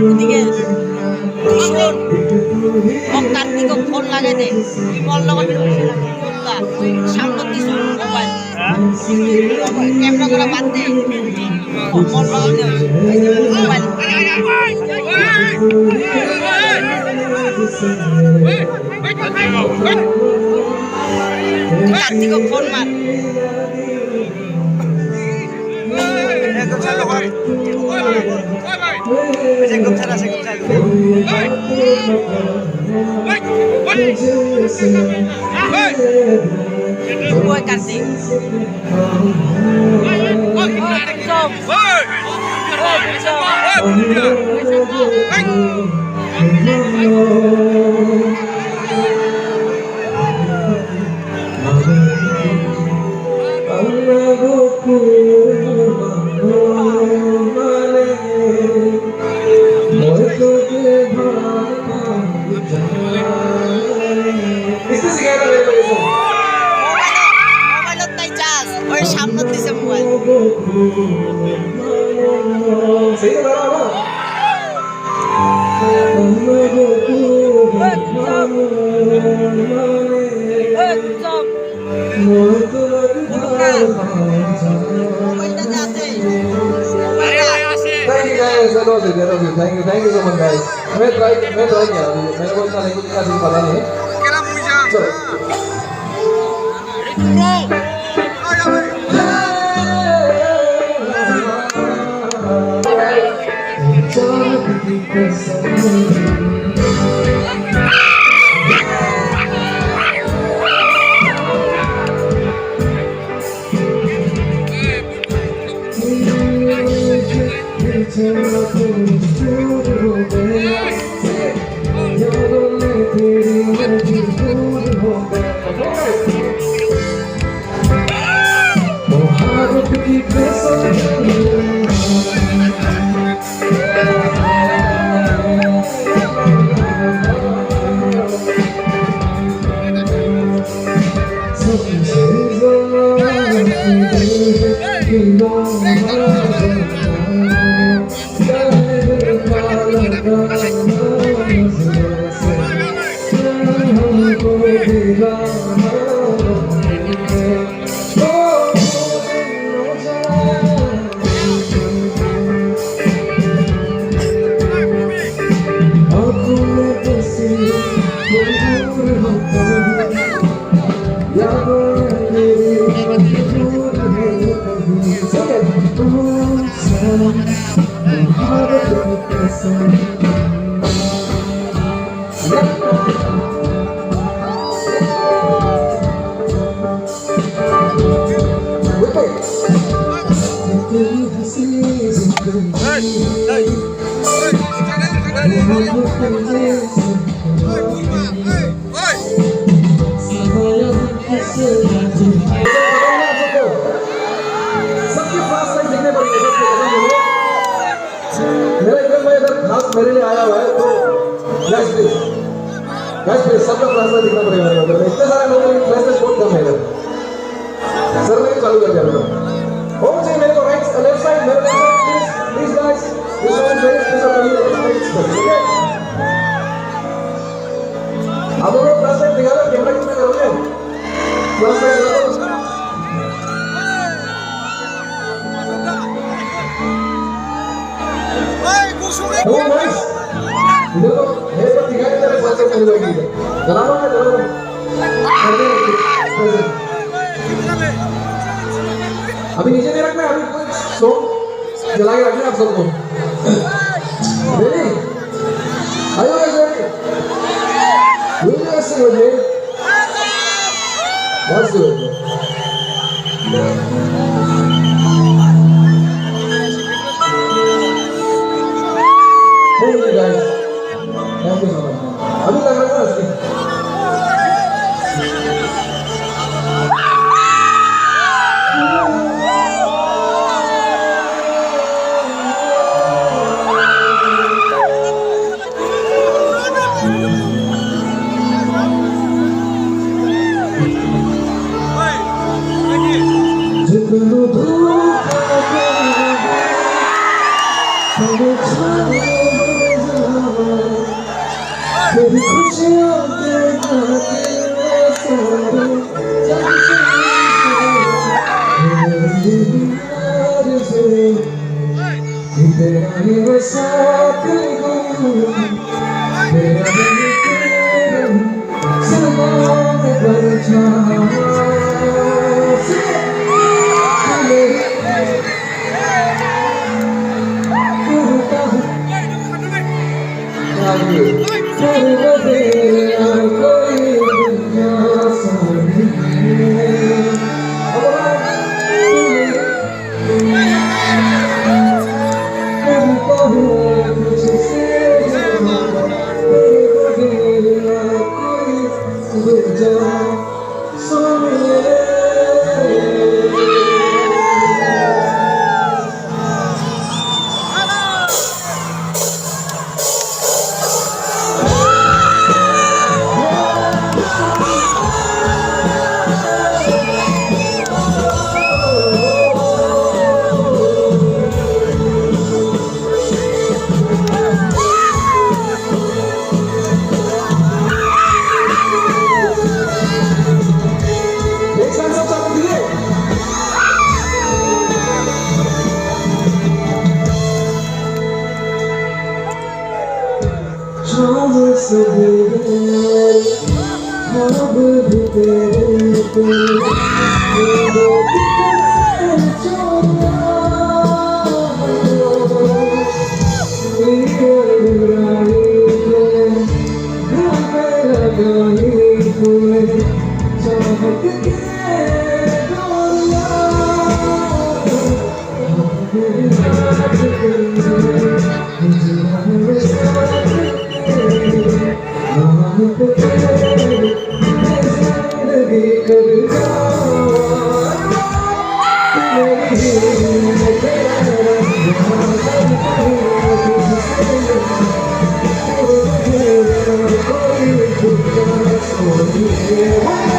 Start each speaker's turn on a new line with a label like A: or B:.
A: এদিকে তুই শোন কার্তিক ফোন লাগাই দে তুই বল লগা সামনে দিস মোবাইল ক্যামেরা করা বাদ দে বল লগা দে মোবাইল কার্তিক ফোন মার Kartik সামনে দিছে মোবাইল
B: सही तो लगा ना thank you so much guys मैं ट्राई किया मैंने को इतना लैंग्वेज का सिर्फ पता नहीं चलो मेरे लिए आया हुआ है तो गैस प्लीज सबका प्लाज्मा दिखना पड़ेगा मेरे को इतने सारे लोगों ने प्लाज्मा बहुत कम है सर मैं चालू कर दिया मेरे को होम से मेरे को राइट लेफ्ट साइड मेरे को please guys this one very special ठीक है आप लोग प्लाज्मा दिखा दो कैमरा कितना करोगे प्लाज्मा दिखा दो नाइस देखो ये तो दिखाई तेरे पास से लगी है जलाओ ना जलाओ अभी नीचे नहीं रखना अभी सो जला के रखना आप सबको रेडी आयो रेडी विल यू से हो बस दो Thank you guys. Thank you so much. अभी लग रहा है इसकी जितना खुशियों के गाते सारे यार से तेरा ही वो साथ तेरा ही सलाम पर
C: Yeah.